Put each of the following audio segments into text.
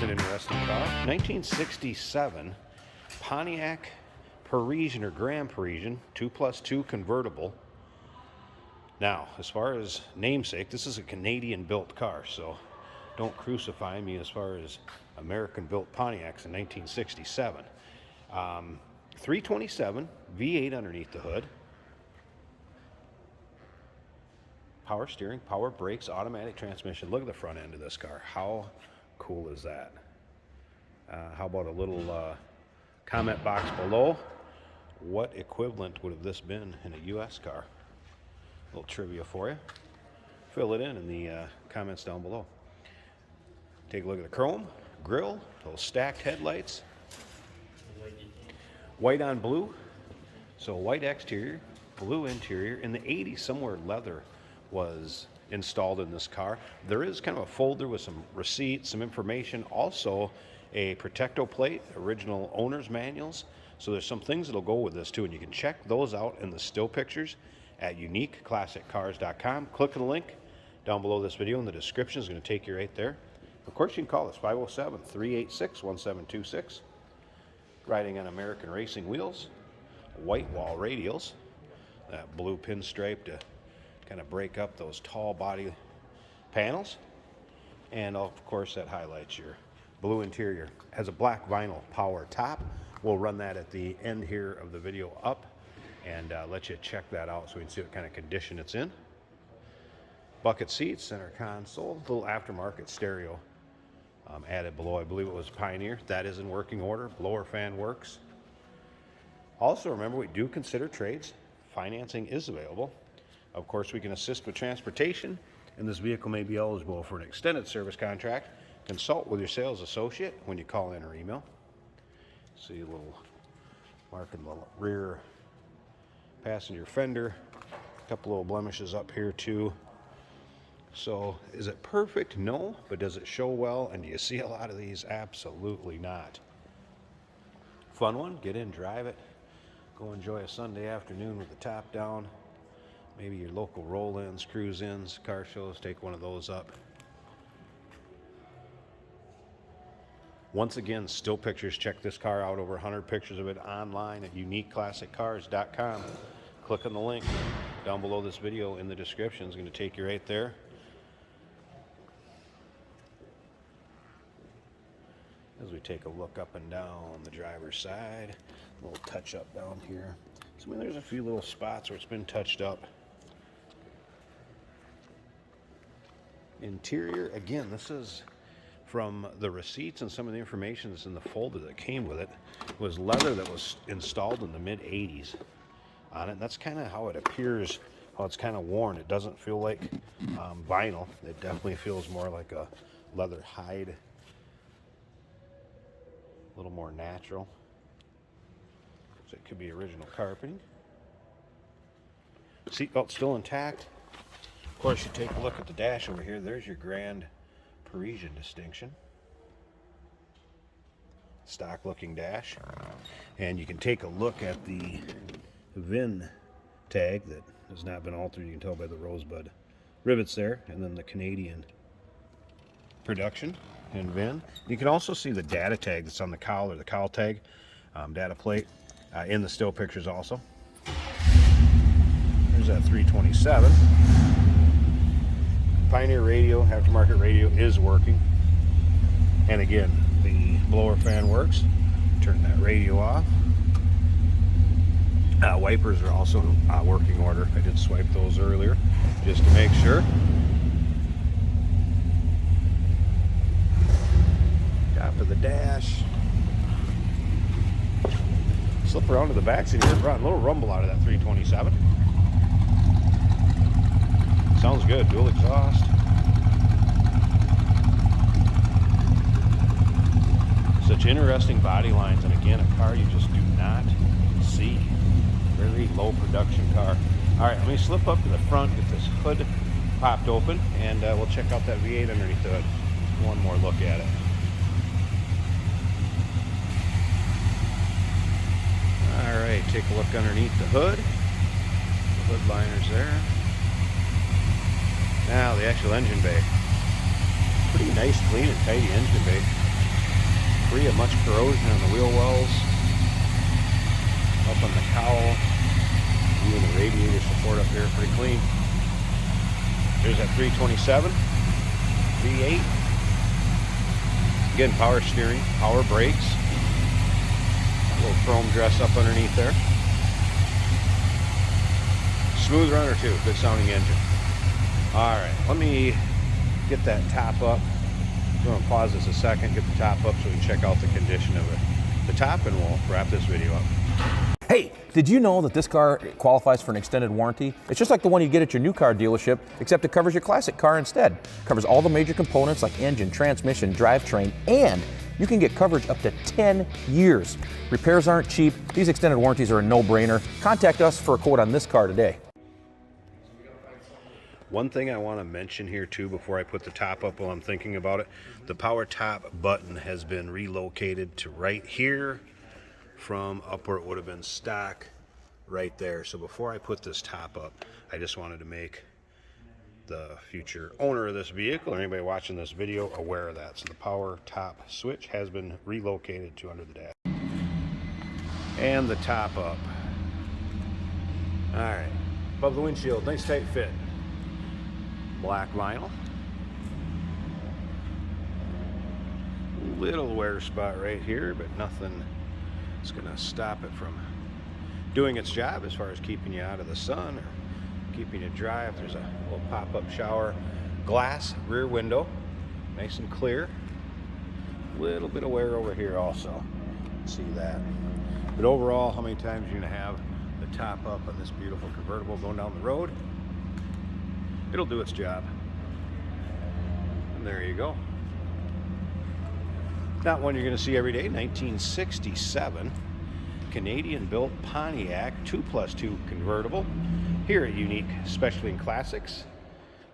Here's an interesting car. 1967 Pontiac Parisienne or Grand Parisienne 2+2 convertible. Now, as far as namesake, this is a Canadian-built car, so don't crucify me as far as American-built Pontiacs in 1967. 327 V8 underneath the hood. Power steering, power brakes, automatic transmission. Look at the front end of this car. How cool is that? How about a little comment box below? What equivalent would have this been in a U.S. car? A little trivia for you. Fill it in the comments down below. Take a look at the chrome, grille, those stacked headlights. White on blue. So white exterior, blue interior. In the 80s, somewhere leather was installed in this car. There is kind of a folder with some receipts, some information, also a Protecto plate, original owner's manuals. So there's some things that'll go with this too, and you can check those out in the still pictures at uniqueclassiccars.com. Click on the link down below this video in the description. Is going to take you right there. Of course, you can call us 507-386-1726. Riding on American racing wheels, white wall radials, that blue pinstripe to kind of break up those tall body panels, and of course that highlights your blue interior. Has a black vinyl power top. We'll run that at the end here of the video up and let you check that out so we can see what kind of condition it's in. Bucket seats, center console, little aftermarket stereo added below. I believe it was Pioneer. That is in working order. Blower fan works. Also remember, we do consider trades. Financing is available. Of course, we can assist with transportation, and this vehicle may be eligible for an extended service contract. Consult with your sales associate when you call in or email. See a little mark in the rear passenger fender. A couple little blemishes up here too. So is it perfect? No. But does it show well? And do you see a lot of these? Absolutely not. Fun one. Get in, drive it. Go enjoy a Sunday afternoon with the top down. Maybe your local roll-ins, cruise-ins, car shows. Take one of those up. Once again, still pictures. Check this car out. Over 100 pictures of it online at uniqueclassiccars.com. Click on the link down below this video in the description. It's going to take you right there. As we take a look up and down on the driver's side, a little touch up down here. So I mean, there's a few little spots where it's been touched up. Interior, again, this is from the receipts and some of the information that's in the folder that came with it. It was leather that was installed in the mid-80s on it. And that's kind of how it appears, how it's kind of worn. It doesn't feel like vinyl. It definitely feels more like a leather hide. A little more natural. So it could be original carpeting. Seatbelt still intact. Of course, you take a look at the dash over here. There's your Grand Parisienne distinction. Stock looking dash. And you can take a look at the VIN tag that has not been altered. You can tell by the rosebud rivets there. And then the Canadian production and VIN. You can also see the data tag that's on the cowl, or the cowl tag, data plate, in the still pictures also. There's that 327. Pioneer radio, aftermarket radio is working. And again, the blower fan works. Turn that radio off. Wipers are also working order. I did swipe those earlier just to make sure. Top of the dash. Slip around to the back seat here. A little rumble out of that 327. Sounds good. Dual exhaust. Such interesting body lines, and again, a car you just do not see. Very low production car. All right, let me slip up to the front, get this hood popped open, and we'll check out that V8 underneath the hood. One more look at it. All right, take a look underneath the hood. The hood liners there. Now the actual engine bay. Pretty nice, clean and tidy engine bay. free of much corrosion on the wheel wells, up on the cowl, even the radiator support up there, pretty clean. Here's that 327 V8. Again, power steering, power brakes, a little chrome dress up underneath there. Smooth runner too, good sounding engine. All right, let me get that top up. I'm going to pause this a second, get the top up so we can check out the condition of the top, and we'll wrap this video up. Hey, did you know that this car qualifies for an extended warranty? It's just like the one you get at your new car dealership, except it covers your classic car instead. It covers all the major components like engine, transmission, drivetrain, and you can get coverage up to 10 years. Repairs aren't cheap. These extended warranties are a no-brainer. Contact us for a quote on this car today. One thing I want to mention here too before I put the top up while I'm thinking about it, the power top button has been relocated to right here from up where it would have been stock right there. So before I put this top up, I just wanted to make the future owner of this vehicle or anybody watching this video aware of that. So the power top switch has been relocated to under the dash. And the top up. All right, above the windshield, nice tight fit. Black vinyl. Little wear spot right here, but nothing is going to stop it from doing its job as far as keeping you out of the sun or keeping you dry. If there's a little pop-up shower glass rear window, nice and clear. Little bit of wear over here also. See that. But overall, how many times you're going to have the top up on this beautiful convertible going down the road? It'll do its job. And there you go. Not one you're going to see every day. 1967 Canadian-built Pontiac 2+2 convertible here at Unique Specialty and Classics.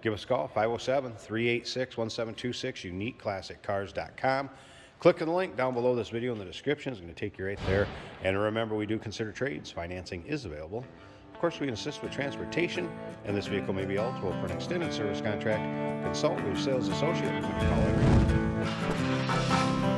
Give us a call, 507-386-1726, uniqueclassiccars.com. Click on the link down below this video in the description. It's going to take you right there. And remember, we do consider trades. Financing is available. Of course, we can assist with transportation, and this vehicle may be eligible for an extended service contract. Consult with your sales associate. We can call everyone.